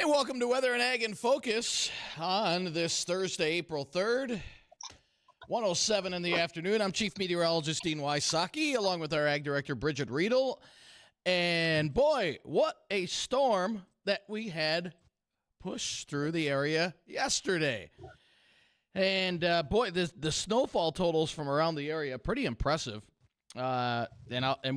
And welcome to Weather and Ag in Focus on this Thursday, April 3rd, 1:07 in the afternoon. I'm Chief Meteorologist Dean Wysocki, along with our Ag Director, Bridgette Readel. And boy, what a storm that we had push through the area yesterday. And boy, the snowfall totals from around the area, pretty impressive. And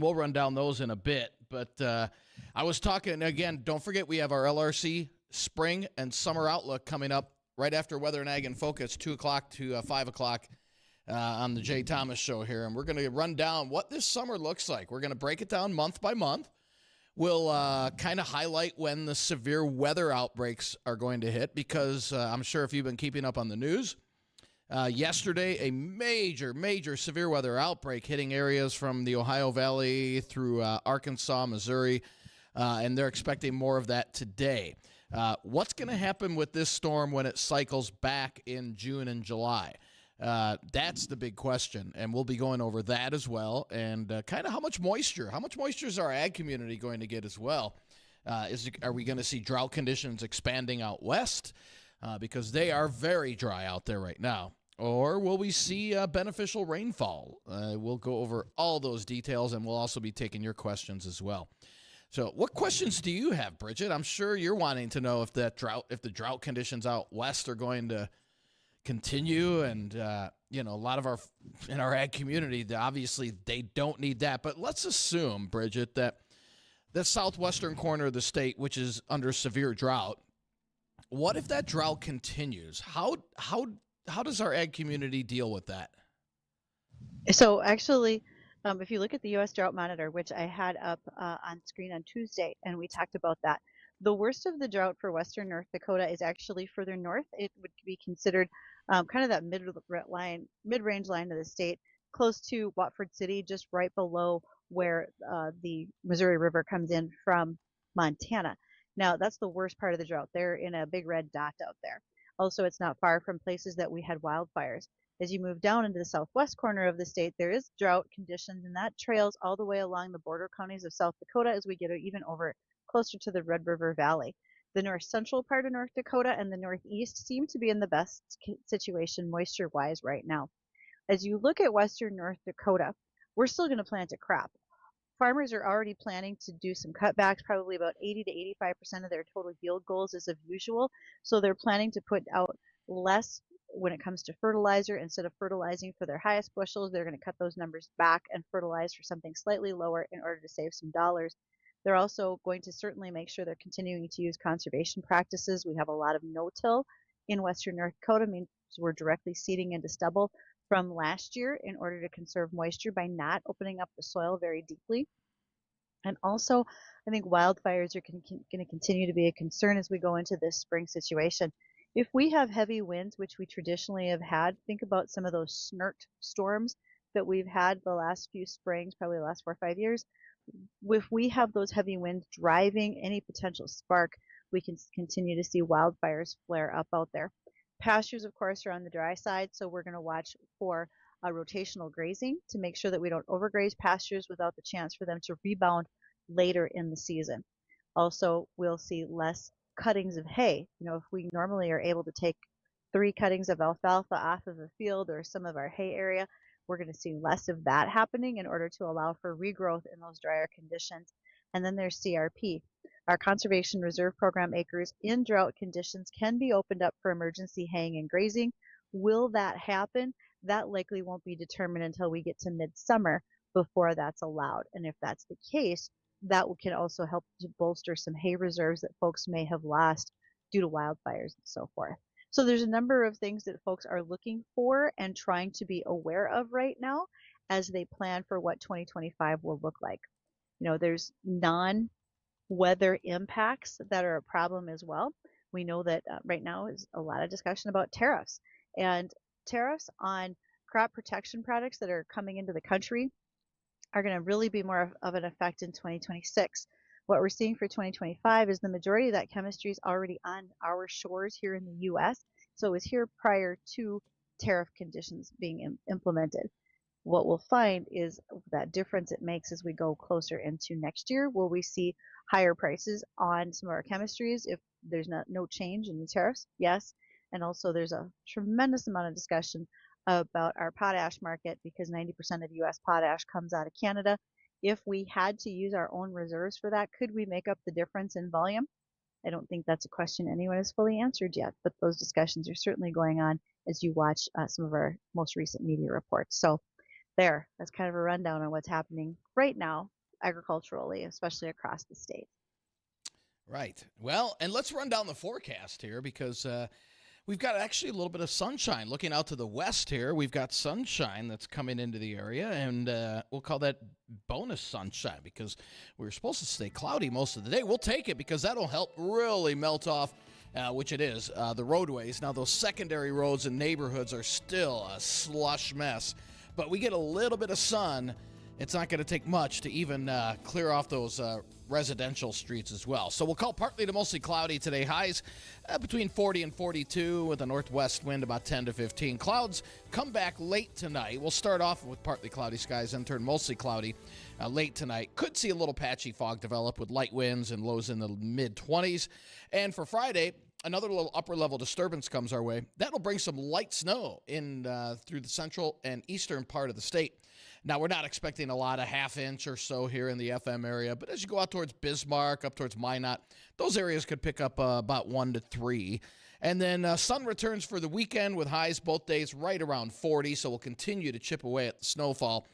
we'll run down those in a bit. But I was talking, again, don't forget we have our LRC spring and summer outlook coming up right after Weather and Ag in Focus, 2 o'clock to 5 o'clock on the Jay Thomas Show here. And we're going to run down what this summer looks like. We're going to break it down month by month. We'll kind of highlight when the severe weather outbreaks are going to hit because I'm sure if you've been keeping up on the news, yesterday, a major severe weather outbreak hitting areas from the Ohio Valley through Arkansas, Missouri, and they're expecting more of that today. What's going to happen with this storm when it cycles back in June and July? That's the big question, and we'll be going over that as well, and kind of how much moisture is our ag community going to get as well? Are we going to see drought conditions expanding out west? Because they are very dry out there right now. Or will we see beneficial rainfall? We'll go over all those details, and we'll also be taking your questions as well. So what questions do you have, Bridgette? I'm sure you're wanting to know if the drought conditions out west are going to continue. And, a lot of in our ag community, obviously they don't need that. But let's assume, Bridgette, that the southwestern corner of the state, which is under severe drought, what if that drought continues? How does our ag community deal with that? So actually, if you look at the U.S. Drought Monitor, which I had up on screen on Tuesday, and we talked about that, the worst of the drought for western North Dakota is actually further north. It would be considered kind of that mid-range line of the state, close to Watford City, just right below where the Missouri River comes in from Montana. Now, that's the worst part of the drought. They're in a big red dot out there. Also, it's not far from places that we had wildfires. As you move down into the southwest corner of the state, there is drought conditions, and that trails all the way along the border counties of South Dakota as we get even over closer to the Red River Valley. The north central part of North Dakota and the northeast seem to be in the best situation moisture-wise right now. As you look at western North Dakota, we're still going to plant a crop. Farmers are already planning to do some cutbacks, probably about 80 to 85% of their total yield goals as of usual. So they're planning to put out less when it comes to fertilizer. Instead of fertilizing for their highest bushels, they're going to cut those numbers back and fertilize for something slightly lower in order to save some dollars. They're also going to certainly make sure they're continuing to use conservation practices. We have a lot of no-till in western North Dakota, means we're directly seeding into stubble from last year in order to conserve moisture by not opening up the soil very deeply. And also, I think wildfires are going to continue to be a concern as we go into this spring situation. If we have heavy winds, which we traditionally have had, think about some of those snert storms that we've had the last few springs, probably the last 4 or 5 years. If we have those heavy winds driving any potential spark, we can continue to see wildfires flare up out there. Pastures, of course, are on the dry side, so we're going to watch for rotational grazing to make sure that we don't overgraze pastures without the chance for them to rebound later in the season. Also, we'll see less cuttings of hay. If we normally are able to take 3 cuttings of alfalfa off of a field or some of our hay area, we're going to see less of that happening in order to allow for regrowth in those drier conditions. And then there's CRP. Our Conservation Reserve Program acres in drought conditions can be opened up for emergency haying and grazing. Will that happen? That likely won't be determined until we get to midsummer before that's allowed. And if that's the case, that can also help to bolster some hay reserves that folks may have lost due to wildfires and so forth. So there's a number of things that folks are looking for and trying to be aware of right now as they plan for what 2025 will look like. There's non-weather impacts that are a problem as well. We know that right now is a lot of discussion about tariffs, and tariffs on crop protection products that are coming into the country are going to really be more of an effect in 2026. What we're seeing for 2025 is the majority of that chemistry is already on our shores here in the U.S., so it was here prior to tariff conditions being implemented. What we'll find is that difference it makes as we go closer into next year. Will we see higher prices on some of our chemistries if there's no change in the tariffs? Yes. And also there's a tremendous amount of discussion about our potash market because 90% of U.S. potash comes out of Canada. If we had to use our own reserves for that, could we make up the difference in volume? I don't think that's a question anyone has fully answered yet, but those discussions are certainly going on as you watch some of our most recent media reports. So that's kind of a rundown on what's happening right now agriculturally, especially across the state. Right. Well, and let's run down the forecast here because we've got actually a little bit of sunshine. Looking out to the west here, we've got sunshine that's coming into the area, and we'll call that bonus sunshine because we were supposed to stay cloudy most of the day. We'll take it because that'll help really melt off, which it is, the roadways. Now, those secondary roads and neighborhoods are still a slush mess, but we get a little bit of sun. It's not going to take much to even clear off those residential streets as well. So we'll call partly to mostly cloudy today. Highs between 40 and 42 with a northwest wind about 10 to 15. Clouds come back late tonight. We'll start off with partly cloudy skies and turn mostly cloudy late tonight. Could see a little patchy fog develop with light winds and lows in the mid-20s. And for Friday, another little upper-level disturbance comes our way. That'll bring some light snow in through the central and eastern part of the state. Now, we're not expecting a lot, a half-inch or so here in the FM area, but as you go out towards Bismarck, up towards Minot, those areas could pick up about 1 to 3. And then sun returns for the weekend with highs both days right around 40, so we'll continue to chip away at the snowfall.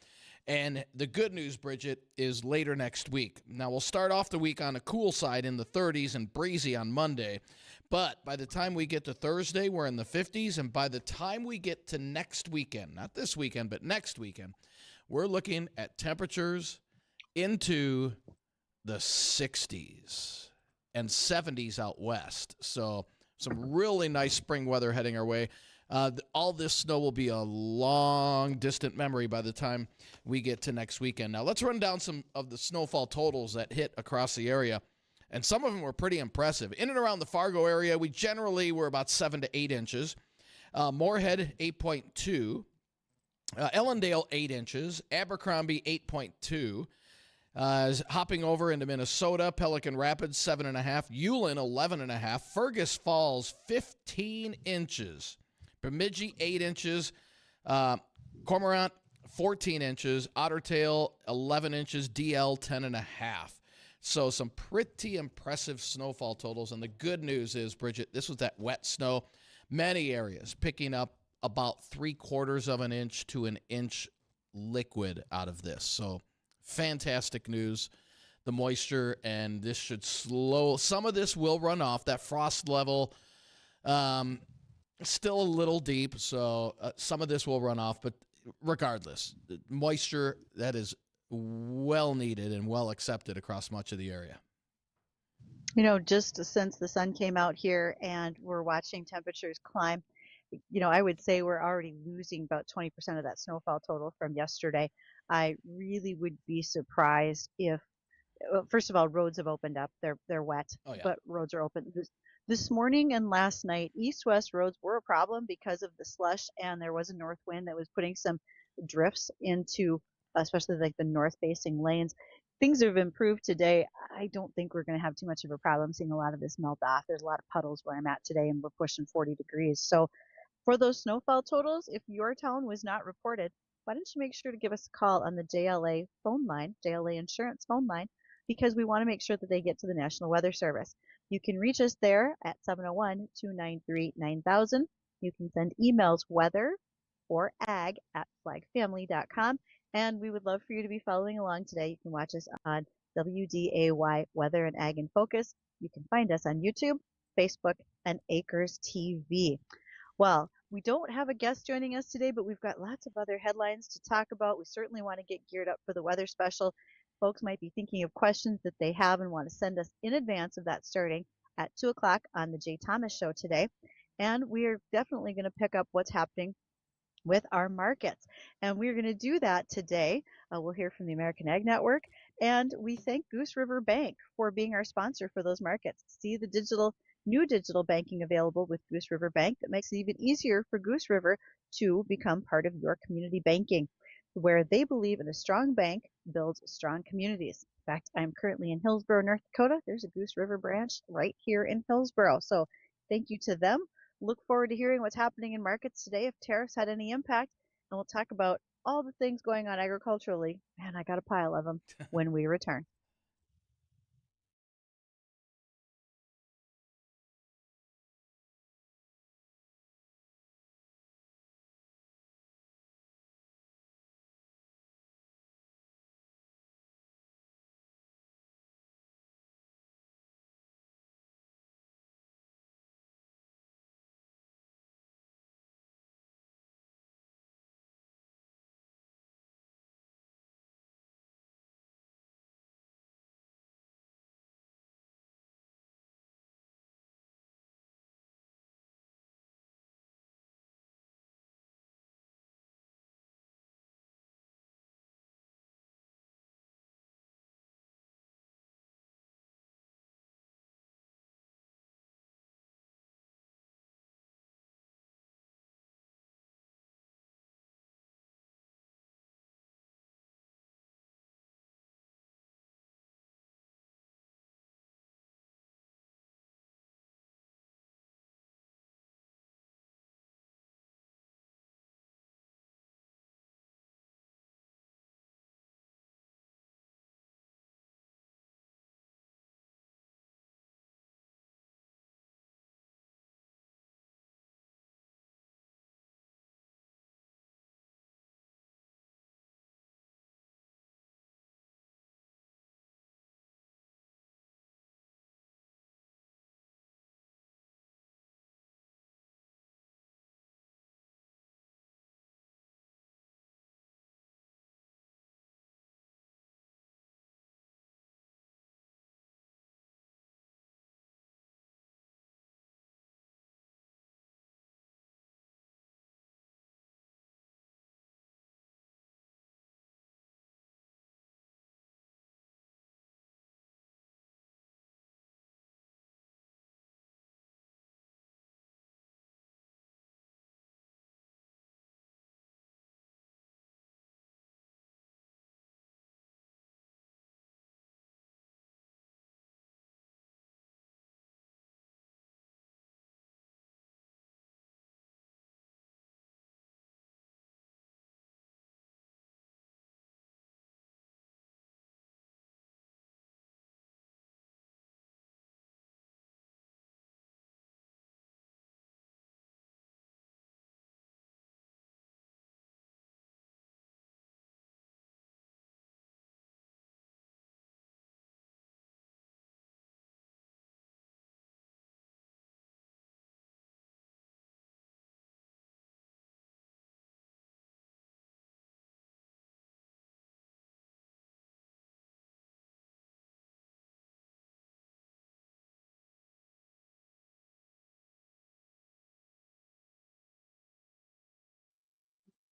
And the good news, Bridgette, is later next week. Now, we'll start off the week on a cool side in the 30s and breezy on Monday. But by the time we get to Thursday, we're in the 50s. And by the time we get to next weekend, not this weekend, but next weekend, we're looking at temperatures into the 60s and 70s out west. So some really nice spring weather heading our way. All this snow will be a long, distant memory by the time we get to next weekend. Now, let's run down some of the snowfall totals that hit across the area. And some of them were pretty impressive. In and around the Fargo area, we generally were about 7 to 8 inches. Moorhead, 8.2. Ellendale, 8 inches. Abercrombie, 8.2. Hopping over into Minnesota, Pelican Rapids, 7.5. Ullin, 11.5. Fergus Falls, 15 inches. Bemidji, 8 inches. Cormorant, 14 inches. Ottertail, 11 inches. DL, 10.5. So some pretty impressive snowfall totals. And the good news is, Bridgette, this was that wet snow. Many areas picking up about 3/4 of an inch to an inch liquid out of this. So fantastic news. The moisture, and this should slow. Some of this will run off. That frost level still a little deep, so some of this will run off. But regardless, the moisture, that is well needed and well accepted across much of the area. Just since the sun came out here and we're watching temperatures climb, I would say we're already losing about 20% of that snowfall total from yesterday. I really would be surprised if, well, first of all, roads have opened up. They're wet, Oh, yeah. but roads are open. This morning and last night, east-west roads were a problem because of the slush, and there was a north wind that was putting some drifts into, especially like the north-facing lanes. Things have improved today. I don't think we're going to have too much of a problem seeing a lot of this melt off. There's a lot of puddles where I'm at today, and we're pushing 40 degrees. So for those snowfall totals, if your town was not reported, why don't you make sure to give us a call on the JLA phone line, JLA Insurance phone line, because we want to make sure that they get to the National Weather Service. You can reach us there at 701-293-9000. You can send emails weather or ag at flagfamily.com. And we would love for you to be following along today. You can watch us on WDAY Weather and Ag in Focus. You can find us on YouTube, Facebook, and Acres TV. Well, we don't have a guest joining us today, but we've got lots of other headlines to talk about. We certainly want to get geared up for the weather special. Folks might be thinking of questions that they have and want to send us in advance of that starting at 2 o'clock on the Jay Thomas Show today. And we're definitely going to pick up what's happening with our markets. And we're going to do that today. We'll hear from the American Ag Network. And we thank Goose River Bank for being our sponsor for those markets. See the new digital banking available with Goose River Bank that makes it even easier for Goose River to become part of your community banking. where they believe in a strong bank builds strong communities. In fact, I'm currently in Hillsborough, North Dakota. There's a Goose River branch right here in Hillsborough. So thank you to them. Look forward to hearing what's happening in markets today, if tariffs had any impact. And we'll talk about all the things going on agriculturally. Man, I got a pile of them when we return.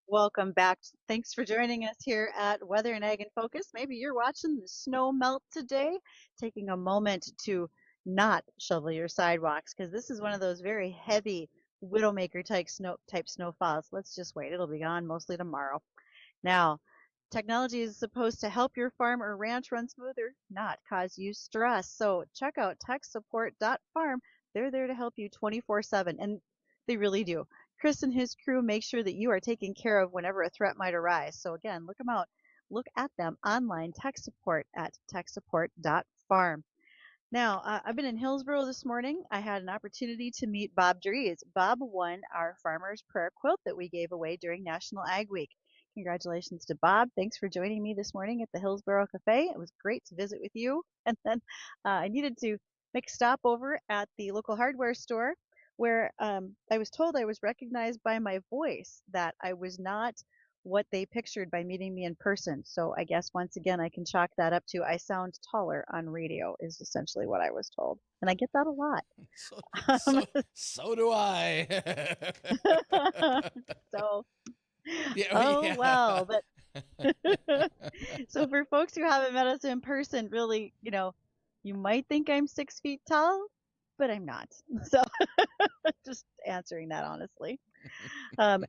Welcome back. Thanks for joining us here at Weather and Ag in Focus. Maybe you're watching the snow melt today, taking a moment to not shovel your sidewalks because this is one of those very heavy widowmaker type snowfalls. Let's just wait. It'll be gone mostly tomorrow. Now, technology is supposed to help your farm or ranch run smoother, not cause you stress. So check out techsupport.farm. They're there to help you 24/7, and they really do. Chris and his crew make sure that you are taken care of whenever a threat might arise. So again, look them out. Look at them online, tech support at techsupport.farm. Now, I've been in Hillsborough this morning. I had an opportunity to meet Bob Dries. Bob won our Farmer's Prayer quilt that we gave away during National Ag Week. Congratulations to Bob. Thanks for joining me this morning at the Hillsborough Cafe. It was great to visit with you. And then I needed to make a stop over at the local hardware store where I was told I was recognized by my voice, that I was not what they pictured by meeting me in person. So I guess once again I can chalk that up to I sound taller on radio is essentially what I was told. And I get that a lot. So, so do I. So, Yeah, oh yeah. well, but so for folks who haven't met us in person, really, you might think I'm 6 feet tall, but I'm not. So just answering that honestly. Um,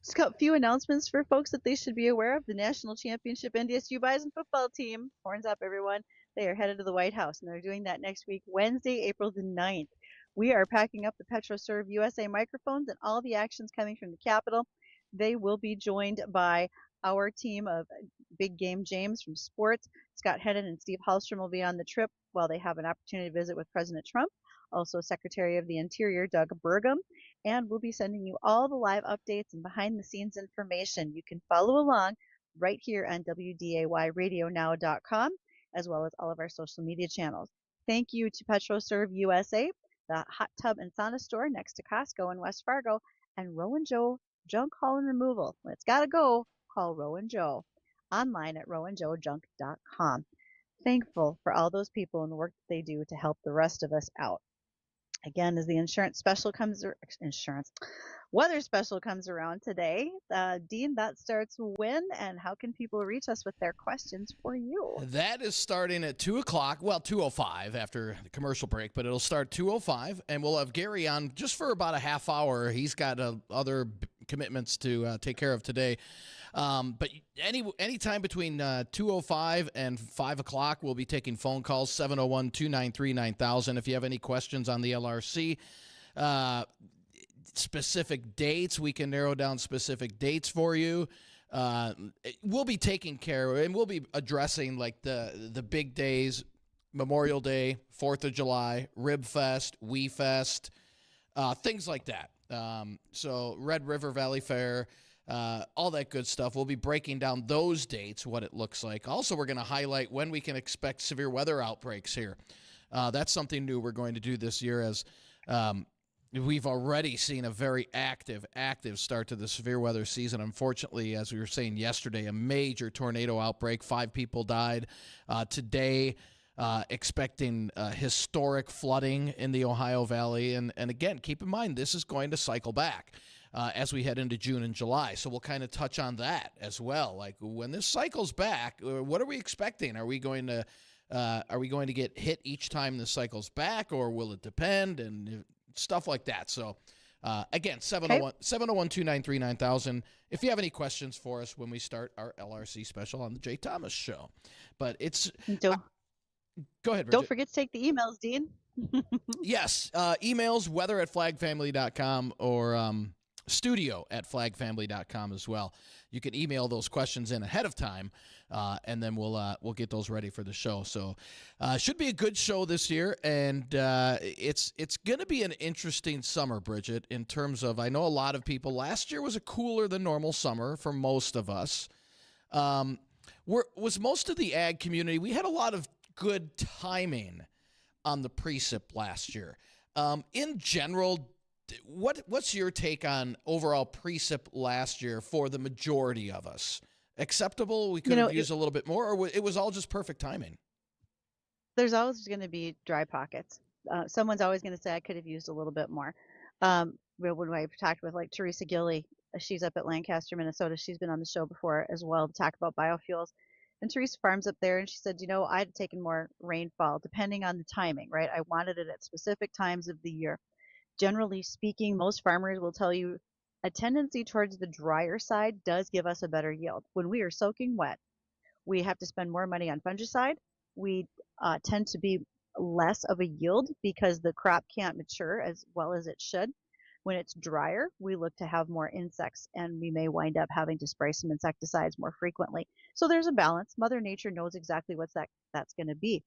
Just got a few announcements for folks that they should be aware of. The National Championship NDSU Bison football team, horns up everyone, they are headed to the White House, and they're doing that next week, Wednesday, April the 9th. We are packing up the PetroServe USA microphones and all the actions coming from the Capitol. They will be joined by our team of Big Game James from sports. Scott Hennon and Steve Hallstrom will be on the trip while they have an opportunity to visit with President Trump. Also, Secretary of the Interior Doug Burgum, and we'll be sending you all the live updates and behind the scenes information. You can follow along right here on WDAYradionow.com, as well as all of our social media channels. Thank you to PetroServe USA, the hot tub and sauna store next to Costco in West Fargo, and Rowan Joe Junk Haul and Removal. When it's got to go, call Rowan Joe. Online at rowanjoejunk.com. Thankful for all those people and the work that they do to help the rest of us out. Again, as the weather special comes around today, Dean, that starts when, and how can people reach us with their questions for you? That is starting at 2 o'clock, well, 2:05 after the commercial break, but it'll start 2:05, and we'll have Gary on just for about a half hour. He's got other commitments to take care of today. But any time between 2:05 and 5 o'clock, we'll be taking phone calls, 701-293-9000. If you have any questions on the LRC, specific dates, we can narrow down specific dates for you. We'll be taking care of, and we'll be addressing like the big days, Memorial Day, 4th of July, Rib Fest, Wee Fest, things like that. So Red River Valley Fair, all that good stuff. We'll be breaking down those dates, what it looks like. Also, we're going to highlight when we can expect severe weather outbreaks here. That's something new we're going to do this year, as we've already seen a very active start to the severe weather season. Unfortunately, as we were saying yesterday, a major tornado outbreak. 5 people died. Today, expecting historic flooding in the Ohio Valley. And again, keep in mind, this is going to cycle back as we head into June and July. So we'll kind of touch on that as well. Like, when this cycles back, what are we expecting? Are we going to get hit each time this cycles back, or will it depend? And stuff like that. So, again, 701-293-9000 if you have any questions for us when we start our LRC special on the Jay Thomas Show. But it's... go ahead, Bridgette. Don't forget to take the emails, Dean. Yes. Emails, weather@flagfamily.com or studio@flagfamily.com as well. You can email those questions in ahead of time, and then we'll get those ready for the show. So should be a good show this year, and it's going to be an interesting summer, Bridgette, in terms of, I know a lot of people, last year was a cooler than normal summer for most of us. Was most of the ag community, we had a lot of good timing on the precip last year. In general, what's your take on overall precip last year for the majority of us? Acceptable? We could have used a little bit more, or it was all just perfect timing? There's always going to be dry pockets. Someone's always going to say, I could have used a little bit more. When I've talked with like Teresa Gilly, she's up at Lancaster, Minnesota. She's been on the show before as well to talk about biofuels. And Teresa farms up there, and she said, I'd taken more rainfall depending on the timing, right? I wanted it at specific times of the year. Generally speaking, most farmers will tell you a tendency towards the drier side does give us a better yield. When we are soaking wet, we have to spend more money on fungicide. We tend to be less of a yield because the crop can't mature as well as it should. When it's drier, we look to have more insects, and we may wind up having to spray some insecticides more frequently. So there's a balance. Mother Nature knows exactly what that's going to be.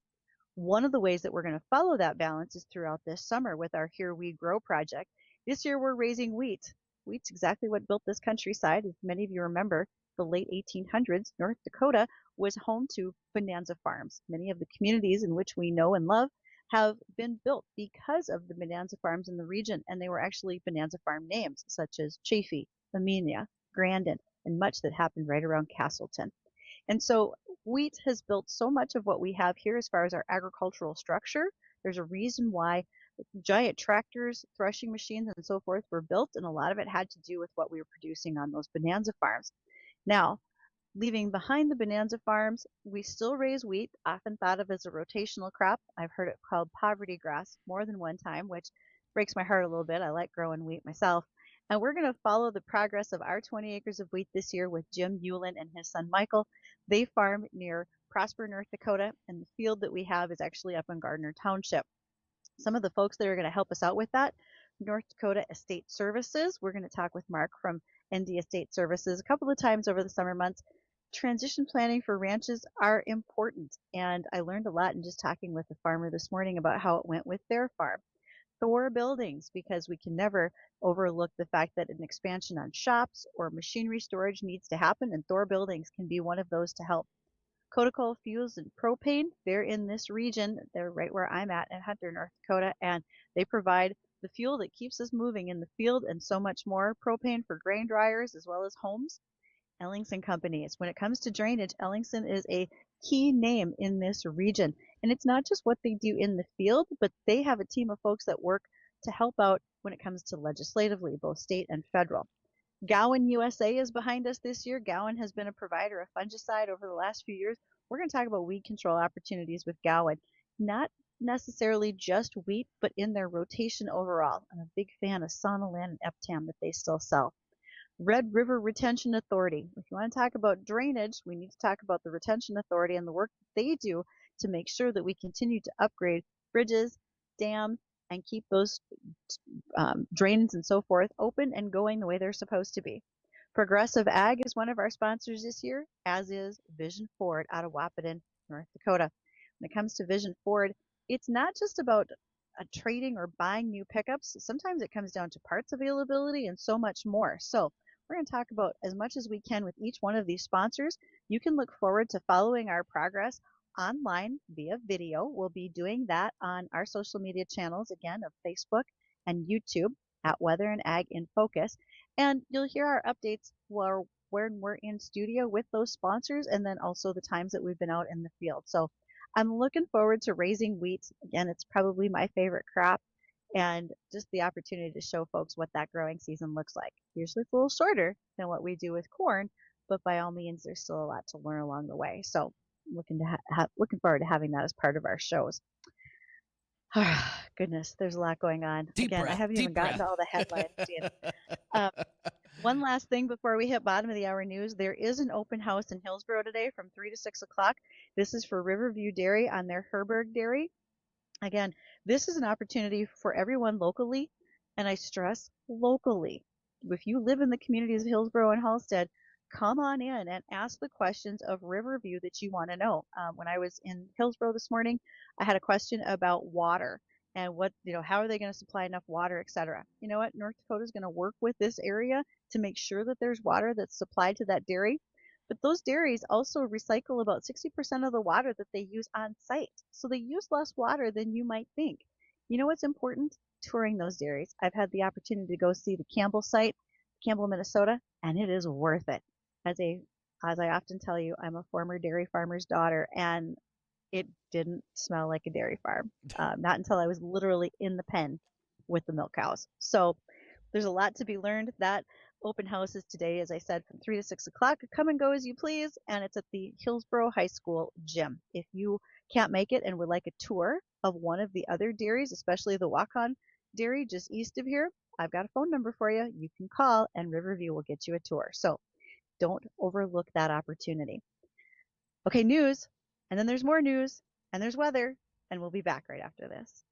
One of the ways that we're going to follow that balance is throughout this summer with our Here We Grow project. This year we're raising wheat. Wheat's exactly what built this countryside. If many of you remember, the late 1800s, North Dakota was home to bonanza farms. Many of the communities in which we know and love have been built because of the bonanza farms in the region, and they were actually bonanza farm names such as Chaffee, Amenia, Grandin, and much that happened right around Castleton. And so wheat has built so much of what we have here as far as our agricultural structure. There's a reason why giant tractors, threshing machines, and so forth were built, and a lot of it had to do with what we were producing on those bonanza farms. Now, leaving behind the bonanza farms, we still raise wheat, often thought of as a rotational crop. I've heard it called poverty grass more than one time, which breaks my heart a little bit. I like growing wheat myself. And we're going to follow the progress of our 20 acres of wheat this year with Jim Hewlin and his son Michael. They farm near Prosper, North Dakota, and the field that we have is actually up in Gardner Township. Some of the folks that are going to help us out with that: North Dakota Estate Services. We're going to talk with Mark from ND Estate Services a couple of times over the summer months. Transition planning for ranches are important, and I learned a lot in just talking with a farmer this morning about how it went with their farm. Thor buildings, because we can never overlook the fact that an expansion on shops or machinery storage needs to happen, and Thor buildings can be one of those to help. Coal fuels and propane, they're in this region. They're right where I'm at in Hunter, North Dakota, and they provide the fuel that keeps us moving in the field and so much more. Propane for grain dryers as well as homes. Ellingson Companies. When it comes to drainage, Ellingson is a key name in this region. And it's not just what they do in the field, but they have a team of folks that work to help out when it comes to legislatively, both state and federal. Gowan USA is behind us this year. Gowan has been a provider of fungicide over the last few years. We're going to talk about weed control opportunities with Gowan. Not necessarily just wheat, but in their rotation overall. I'm a big fan of Sonalan and Eptam that they still sell. Red River Retention Authority. If you want to talk about drainage, we need to talk about the Retention Authority and the work that they do to make sure that we continue to upgrade bridges, dams, and keep those drains and so forth open and going the way they're supposed to be. Progressive Ag is one of our sponsors this year, as is Vision Ford out of Wahpeton, North Dakota. When it comes to Vision Ford, it's not just about trading or buying new pickups. Sometimes it comes down to parts availability and so much more. So we're going to talk about as much as we can with each one of these sponsors. You can look forward to following our progress online via video. We'll be doing that on our social media channels, again, of Facebook and YouTube at Weather and Ag in Focus. And you'll hear our updates when we're in studio with those sponsors, and then also the times that we've been out in the field. So I'm looking forward to raising wheat. Again, it's probably my favorite crop, and just the opportunity to show folks what that growing season looks like. Usually it's a little shorter than what we do with corn, but by all means, there's still a lot to learn along the way. So looking forward to having that as part of our shows. Goodness, there's a lot going on. Deep Again, breath, I haven't even gotten to all the headlines yet. One last thing before we hit bottom of the hour news. There is an open house in Hillsboro today from 3 to 6 o'clock. This is for Riverview Dairy on their Herberg Dairy. Again, this is an opportunity for everyone locally, and I stress locally. If you live in the communities of Hillsboro and Halstead, come on in and ask the questions of Riverview that you want to know. When I was in Hillsboro this morning, I had a question about water and how are they going to supply enough water, etc. You know what? North Dakota is going to work with this area to make sure that there's water that's supplied to that dairy. But those dairies also recycle about 60% of the water that they use on site. So they use less water than you might think. You know what's important? Touring those dairies. I've had the opportunity to go see the Campbell site, Campbell, Minnesota, and it is worth it. As I often tell you, I'm a former dairy farmer's daughter, and it didn't smell like a dairy farm. Not until I was literally in the pen with the milk cows. So there's a lot to be learned. That open house is today, as I said, from 3 to 6 o'clock. Come and go as you please, and it's at the Hillsboro High School gym. If you can't make it and would like a tour of one of the other dairies, especially the Wahpeton Dairy just east of here, I've got a phone number for you. You can call, and Riverview will get you a tour. So don't overlook that opportunity. Okay, news, and then there's more news, and there's weather, and we'll be back right after this.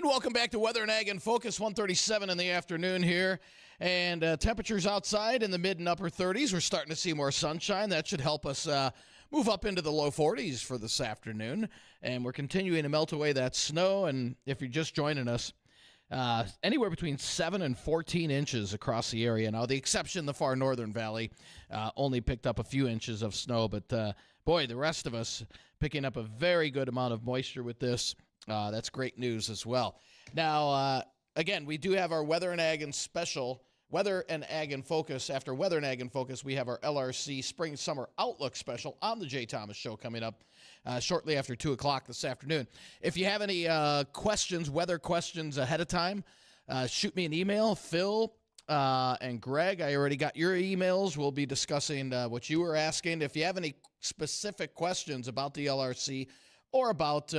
And welcome back to Weather and Ag in Focus, 1:37 in the afternoon here. And temperatures outside in the mid and upper 30s. We're starting to see more sunshine. That should help us move up into the low 40s for this afternoon. And we're continuing to melt away that snow. And if you're just joining us, anywhere between 7 and 14 inches across the area. Now, the exception, the far northern valley, only picked up a few inches of snow. But, boy, the rest of us picking up a very good amount of moisture with this. That's great news as well. Now, again, we do have our Weather and Ag and Special, Weather and Ag and Focus. After Weather and Ag and Focus, we have our LRC Spring Summer Outlook Special on the Jay Thomas Show coming up shortly after 2 o'clock this afternoon. If you have any questions, weather questions ahead of time, shoot me an email, Phil and Greg. I already got your emails. We'll be discussing what you were asking. If you have any specific questions about the LRC or about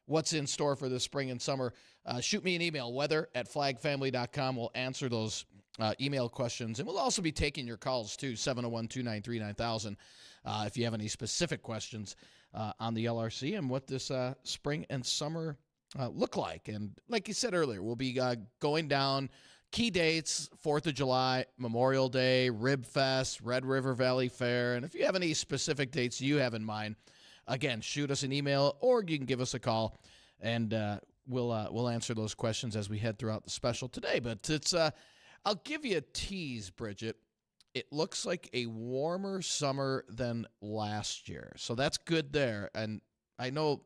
what's in store for the spring and summer, shoot me an email, weather@flagfamily.com. We'll answer those email questions. And we'll also be taking your calls, too, 701-293-9000, if you have any specific questions on the LRC and what this spring and summer look like. And like you said earlier, we'll be going down key dates, 4th of July, Memorial Day, Rib Fest, Red River Valley Fair. And if you have any specific dates you have in mind, again, shoot us an email or you can give us a call, and we'll answer those questions as we head throughout the special today. But it's I'll give you a tease, Bridgette. It looks like a warmer summer than last year, so that's good there. And I know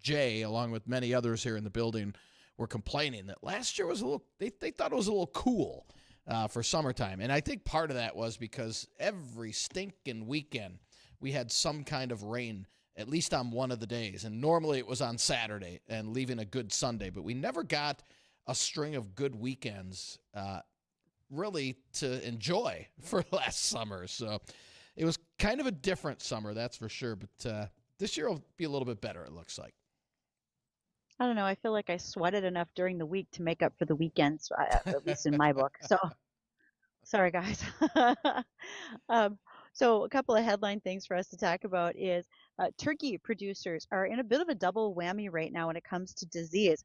Jay, along with many others here in the building, were complaining that last year was a little. They thought it was a little cool for summertime, and I think part of that was because every stinking weekend we had some kind of rain, at least on one of the days. And normally it was on Saturday and leaving a good Sunday. But we never got a string of good weekends really to enjoy for last summer. So it was kind of a different summer, that's for sure. But this year will be a little bit better, it looks like. I don't know. I feel like I sweated enough during the week to make up for the weekends, at least in my book. So, sorry, guys. So a couple of headline things for us to talk about is turkey producers are in a bit of a double whammy right now when it comes to disease.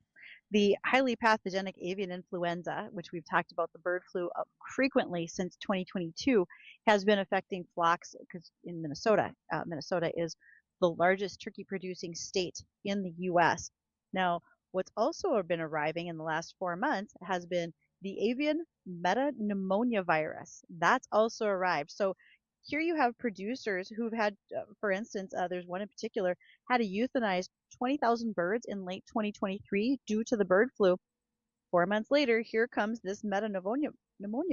The highly pathogenic avian influenza, which we've talked about the bird flu frequently since 2022, has been affecting flocks because in Minnesota. Minnesota is the largest turkey producing state in the U.S. Now, what's also been arriving in the last 4 months has been the avian metapneumonia virus. That's also arrived. So here you have producers who've had, for instance, there's one in particular, had to euthanize 20,000 birds in late 2023 due to the bird flu. 4 months later, here comes this metapneumonia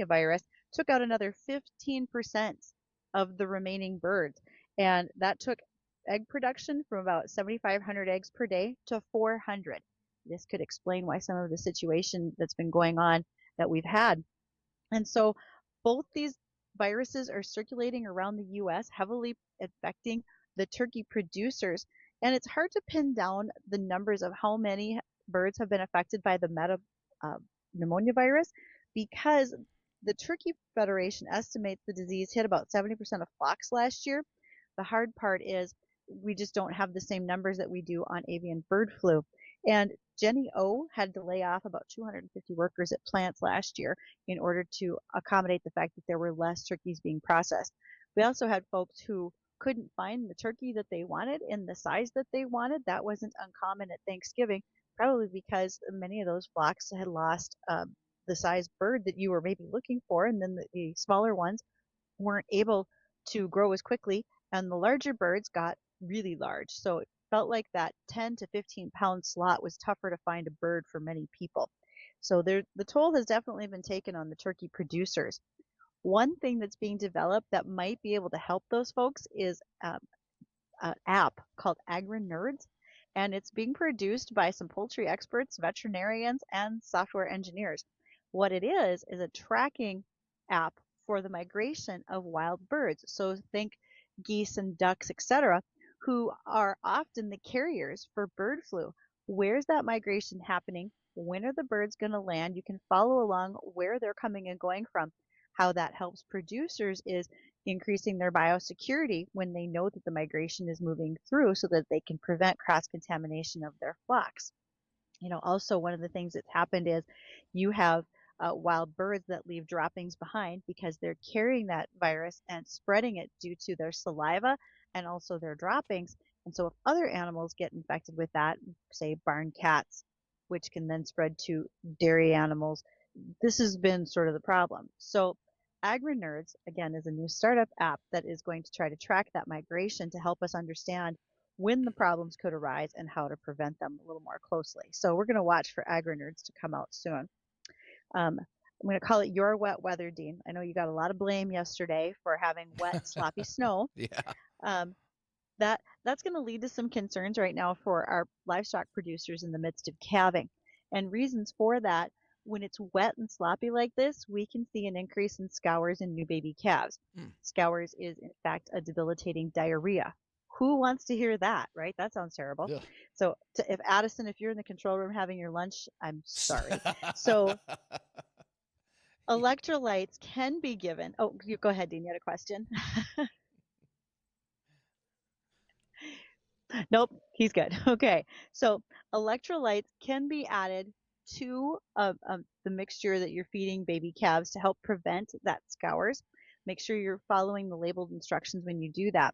virus, took out another 15% of the remaining birds. And that took egg production from about 7,500 eggs per day to 400. This could explain why some of the situation that's been going on that we've had. And so both these viruses are circulating around the U.S., heavily affecting the turkey producers. And it's hard to pin down the numbers of how many birds have been affected by the metapneumonia virus because the Turkey Federation estimates the disease hit about 70% of flocks last year. The hard part is we just don't have the same numbers that we do on avian bird flu. And Jenny O had to lay off about 250 workers at plants last year in order to accommodate the fact that there were less turkeys being processed. We also had folks who couldn't find the turkey that they wanted in the size that they wanted. That wasn't uncommon at Thanksgiving, probably because many of those flocks had lost the size bird that you were maybe looking for, and then the smaller ones weren't able to grow as quickly, and the larger birds got really large. So it felt like that 10 to 15 pound slot was tougher to find a bird for many people. So the toll has definitely been taken on the turkey producers. One thing that's being developed that might be able to help those folks is an app called AgriNerds, and it's being produced by some poultry experts, veterinarians, and software engineers. What it is a tracking app for the migration of wild birds. So think geese and ducks, etc., who are often the carriers for bird flu. Where's that migration happening? When are the birds going to land? You can follow along where they're coming and going from. How that helps producers is increasing their biosecurity when they know that the migration is moving through so that they can prevent cross-contamination of their flocks. Also one of the things that's happened is you have wild birds that leave droppings behind because they're carrying that virus and spreading it due to their saliva and also their droppings. And so if other animals get infected with that, say barn cats, which can then spread to dairy animals, this has been sort of the problem. So AgriNerds, again, is a new startup app that is going to try to track that migration to help us understand when the problems could arise and how to prevent them a little more closely. So we're going to watch for AgriNerds to come out soon. I'm going to call it your wet weather, Dean. I know you got a lot of blame yesterday for having wet, sloppy snow. Yeah. Um, that's going to lead to some concerns right now for our livestock producers in the midst of calving. And reasons for that, when it's wet and sloppy like this, we can see an increase in scours in new baby calves. Scours is, in fact, a debilitating diarrhea. Who wants to hear that, right? That sounds terrible. Ugh. So if Addison, if you're in the control room having your lunch, I'm sorry. So electrolytes can be given. Oh, you go ahead, Dean. You had a question? Nope, he's good. Okay, so electrolytes can be added to the mixture that you're feeding baby calves to help prevent that scours. Make sure you're following the labeled instructions when you do that.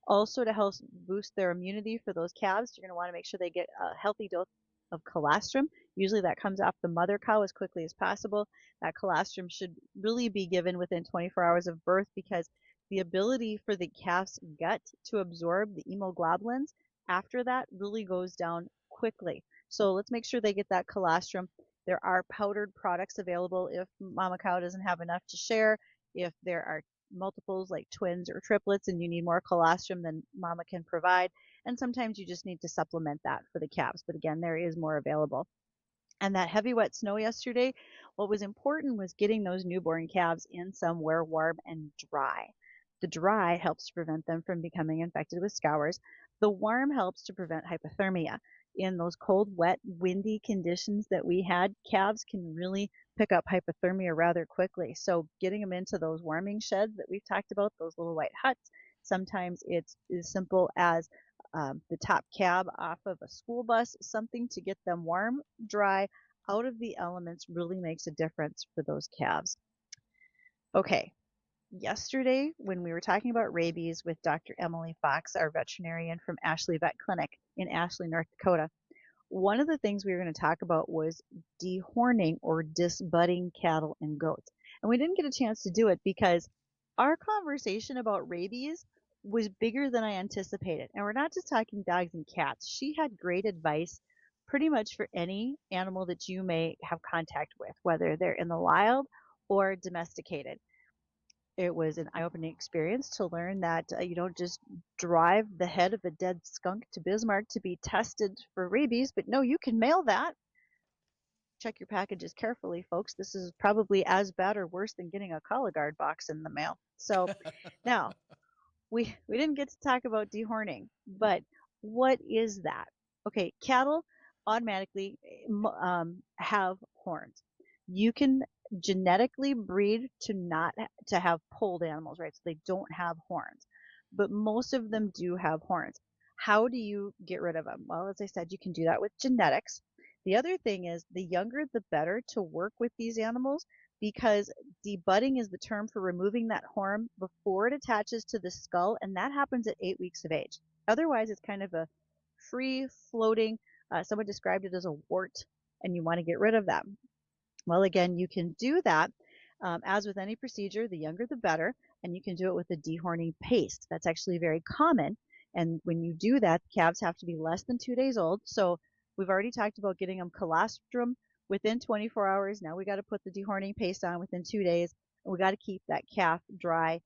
Also, to help boost their immunity for those calves, you're going to want to make sure they get a healthy dose of colostrum. Usually that comes off the mother cow as quickly as possible. That colostrum should really be given within 24 hours of birth because the ability for the calf's gut to absorb the immunoglobulins after that really goes down quickly. So let's make sure they get that colostrum. There are powdered products available if mama cow doesn't have enough to share. If there are multiples like twins or triplets and you need more colostrum than mama can provide. And sometimes you just need to supplement that for the calves. But again, there is more available. And that heavy wet snow yesterday, what was important was getting those newborn calves in somewhere warm and dry. The dry helps to prevent them from becoming infected with scours. The warm helps to prevent hypothermia. In those cold, wet, windy conditions that we had, calves can really pick up hypothermia rather quickly. So getting them into those warming sheds that we've talked about, those little white huts, sometimes it's as simple as the top cab off of a school bus, something to get them warm, dry, out of the elements really makes a difference for those calves. Okay, yesterday when we were talking about rabies with Dr. Emily Fox, our veterinarian from Ashley Vet Clinic in Ashley, North Dakota, one of the things we were going to talk about was dehorning or disbudding cattle and goats. And we didn't get a chance to do it because our conversation about rabies was bigger than I anticipated. And we're not just talking dogs and cats. She had great advice pretty much for any animal that you may have contact with, whether they're in the wild or domesticated. It was an eye-opening experience to learn that you don't just drive the head of a dead skunk to Bismarck to be tested for rabies, but no, you can mail that. Check your packages carefully, folks. This is probably as bad or worse than getting a Cologuard box in the mail. So now, we didn't get to talk about dehorning, but what is that? Okay, cattle automatically have horns. You can genetically breed to not to have polled animals, right? So they don't have horns, but most of them do have horns. How do you get rid of them? Well, as I said, you can do that with genetics. The other thing is the younger the better to work with these animals because debudding is the term for removing that horn before it attaches to the skull, and that happens at 8 weeks of age. Otherwise, it's kind of a free floating, someone described it as a wart, and you want to get rid of that. Well, again, you can do that. As with any procedure, the younger the better, and you can do it with a dehorning paste. That's actually very common, and when you do that, calves have to be less than 2 days old. So we've already talked about getting them colostrum within 24 hours. Now we got to put the dehorning paste on within 2 days, and we got to keep that calf dry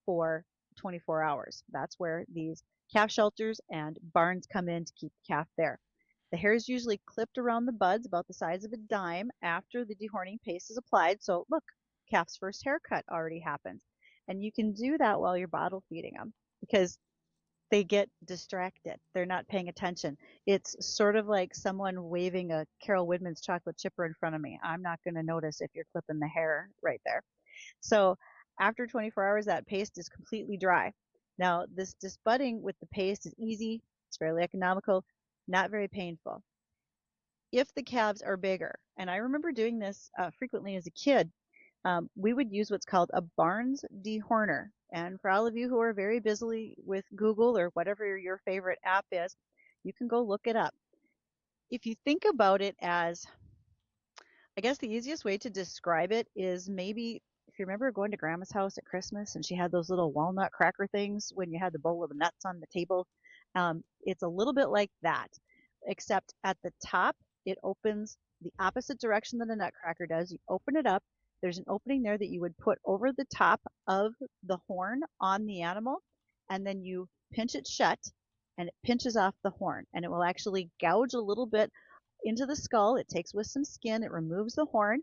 for 24 hours. That's where these calf shelters and barns come in to keep the calf there. The hair is usually clipped around the buds about the size of a dime after the dehorning paste is applied. So look, calf's first haircut already happens. And you can do that while you're bottle feeding them because they get distracted. They're not paying attention. It's sort of like someone waving a Carol Widman's chocolate chipper in front of me. I'm not going to notice if you're clipping the hair right there. So after 24 hours, that paste is completely dry. Now, this disbudding with the paste is easy. It's fairly economical, not very painful. if the calves are bigger, and I remember doing this frequently as a kid, we would use what's called a Barnes dehorner. And for all of you who are very busy with Google or whatever your favorite app is, you can go look it up. If you think about it as, I guess the easiest way to describe it is maybe if you remember going to Grandma's house at Christmas and she had those little walnut cracker things when you had the bowl of nuts on the table. It's a little bit like that, except at the top, it opens the opposite direction that a nutcracker does. You open it up. There's an opening there that you would put over the top of the horn on the animal, and then you pinch it shut, and it pinches off the horn, and it will actually gouge a little bit into the skull. It takes with some skin. It removes the horn.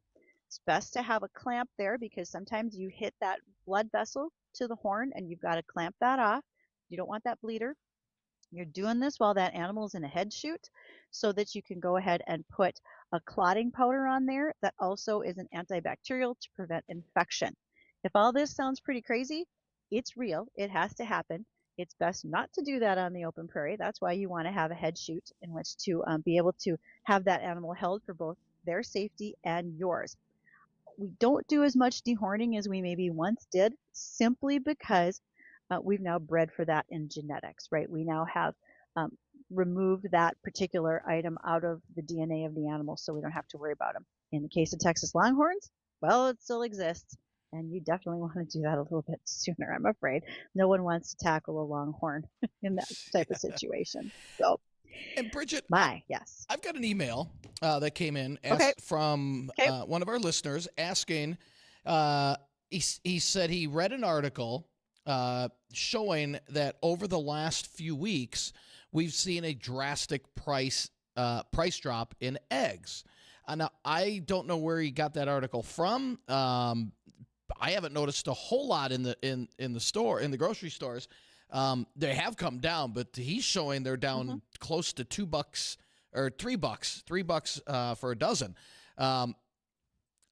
It's best to have a clamp there because sometimes you hit that blood vessel to the horn and you've got to clamp that off. You don't want that bleeder. You're doing this while that animal's in a head shoot so that you can go ahead and put a clotting powder on there that also is an antibacterial to prevent infection. If all this sounds pretty crazy, it's real. It has to happen. It's best not to do that on the open prairie. That's why you want to have a head shoot in which to be able to have that animal held for both their safety and yours. We don't do as much dehorning as we maybe once did simply because we've now bred for that in genetics, right? We now have removed that particular item out of the DNA of the animal so we don't have to worry about them. In the case of Texas Longhorns, well, it still exists. And you definitely want to do that a little bit sooner, I'm afraid. No one wants to tackle a longhorn in that type of situation. So, And Bridgette, yes. I've got an email that came in from one of our listeners asking, he said he read an article showing that over the last few weeks, we've seen a drastic price drop in eggs. Now, I don't know where he got that article from. I haven't noticed a whole lot in the grocery stores. They have come down, but he's showing they're down close to $2 or $3 for a dozen.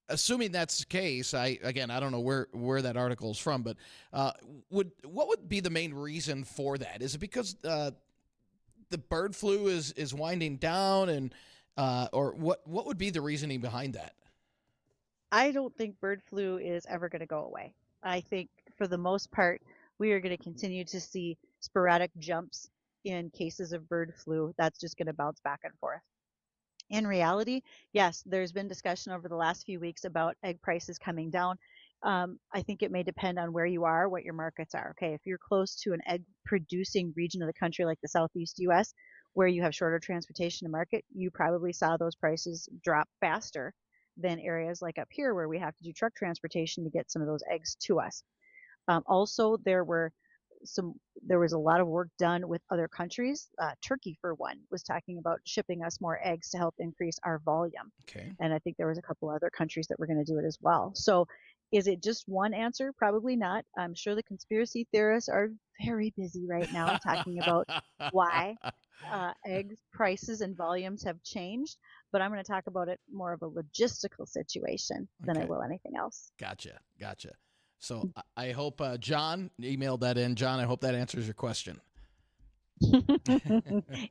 Assuming that's the case, I don't know where that article is from, but what would be the main reason for that? Is it because the bird flu is winding down, and or what would be the reasoning behind that? I don't think bird flu is ever going to go away. I think for the most part, we are going to continue to see sporadic jumps in cases of bird flu. That's just going to bounce back and forth. In reality, yes, there's been discussion over the last few weeks about egg prices coming down. I think it may depend on where you are, what your markets are. Okay, if you're close to an egg producing region of the country like the Southeast US, where you have shorter transportation to market, you probably saw those prices drop faster than areas like up here where we have to do truck transportation to get some of those eggs to us. Also, there was a lot of work done with other countries. Turkey, for one, was talking about shipping us more eggs to help increase our volume. Okay. And I think there was a couple other countries that were going to do it as well. So is it just one answer? Probably not. I'm sure the conspiracy theorists are very busy right now talking about why egg prices and volumes have changed. But I'm going to talk about it more of a logistical situation than I will anything else. Gotcha. So I hope John emailed that in. John, I hope that answers your question.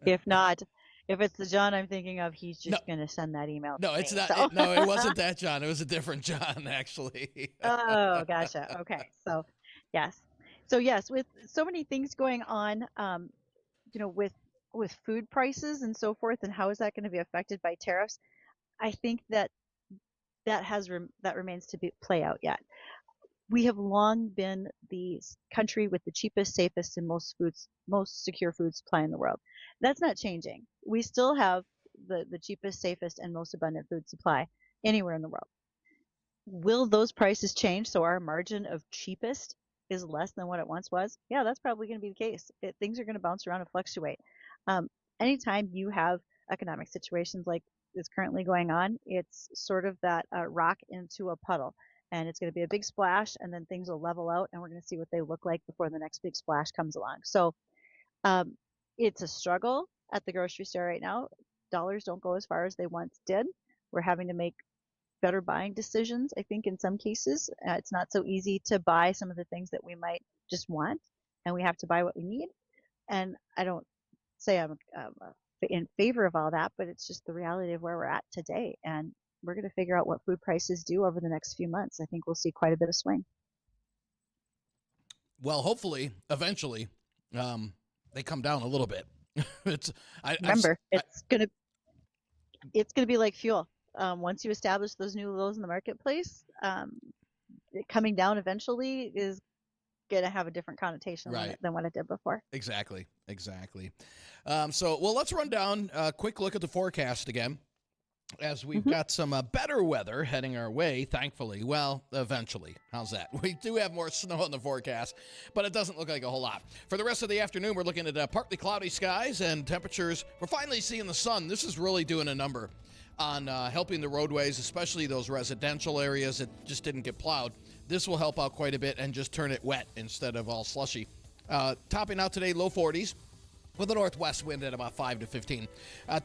If not, if it's the John I'm thinking of, he's just going to send that email. No, it's not. So. It wasn't that John. It was a different John, actually. Oh, gotcha. Okay. So, yes. So, yes, with so many things going on, with food prices and so forth, and how is that going to be affected by tariffs? I think that remains to play out yet. We have long been the country with the cheapest, safest, and most secure food supply in the world. That's not changing. We still have the cheapest, safest, and most abundant food supply anywhere in the world. Will those prices change so our margin of cheapest is less than what it once was? Yeah, that's probably going to be the case. Things are going to bounce around and fluctuate. Anytime you have economic situations like is currently going on, it's sort of that rock into a puddle. And it's going to be a big splash, and then things will level out, and we're going to see what they look like before the next big splash comes along. So it's a struggle at the grocery store right now. Dollars don't go as far as they once did. We're having to make better buying decisions, I think, in some cases. It's not so easy to buy some of the things that we might just want, and we have to buy what we need. And I don't say I'm in favor of all that, but it's just the reality of where we're at today. And we're going to figure out what food prices do over the next few months. I think we'll see quite a bit of swing. Well, hopefully, eventually, they come down a little bit. Remember, it's gonna be like fuel. Once you establish those new lows in the marketplace, coming down eventually is gonna have a different connotation than what it did before. Exactly. So let's run down a quick look at the forecast again, as we've got some better weather heading our way, thankfully. Well, eventually. How's that? We do have more snow in the forecast, but it doesn't look like a whole lot. For the rest of the afternoon, we're looking at partly cloudy skies and temperatures. We're finally seeing the sun. This is really doing a number on helping the roadways, especially those residential areas that just didn't get plowed. This will help out quite a bit and just turn it wet instead of all slushy. Topping out today, low 40s. With a northwest wind at about 5 to 15.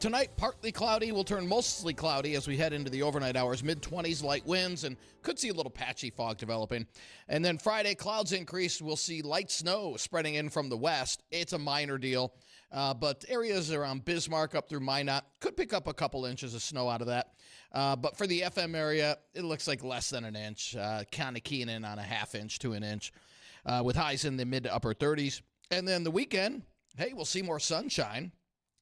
Tonight, partly cloudy. Will turn mostly cloudy as we head into the overnight hours. Mid-20s, light winds, and could see a little patchy fog developing. And then Friday, clouds increase. We'll see light snow spreading in from the west. It's a minor deal, but areas around Bismarck up through Minot could pick up a couple inches of snow out of that. But for the FM area, it looks like less than an inch, kind of keying in on a half inch to an inch, with highs in the mid to upper 30s. And then the weekend, hey, we'll see more sunshine,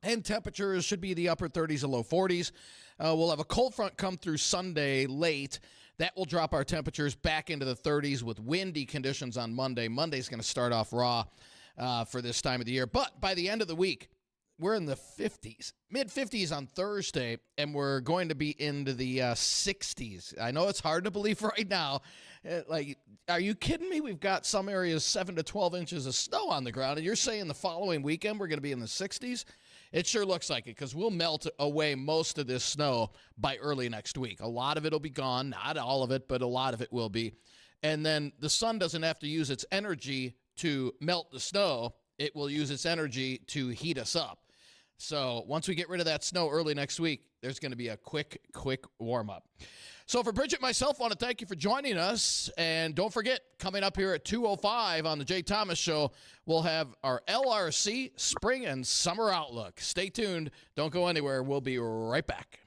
and temperatures should be the upper 30s and low 40s. We'll have a cold front come through Sunday late. That will drop our temperatures back into the 30s with windy conditions on Monday. Monday's going to start off raw for this time of the year. But by the end of the week, we're in the 50s, mid-50s on Thursday, and we're going to be into the 60s. I know it's hard to believe right now. Are you kidding me? We've got some areas 7 to 12 inches of snow on the ground, and you're saying the following weekend we're going to be in the 60s? It sure looks like it, because we'll melt away most of this snow by early next week. A lot of it will be gone. Not all of it, but a lot of it will be. And then the sun doesn't have to use its energy to melt the snow. It will use its energy to heat us up. So once we get rid of that snow early next week, there's going to be a quick warm-up. So for Bridgette and myself, I want to thank you for joining us. And don't forget, coming up here at 2:05 on the Jay Thomas Show, we'll have our LRC Spring and Summer Outlook. Stay tuned. Don't go anywhere. We'll be right back.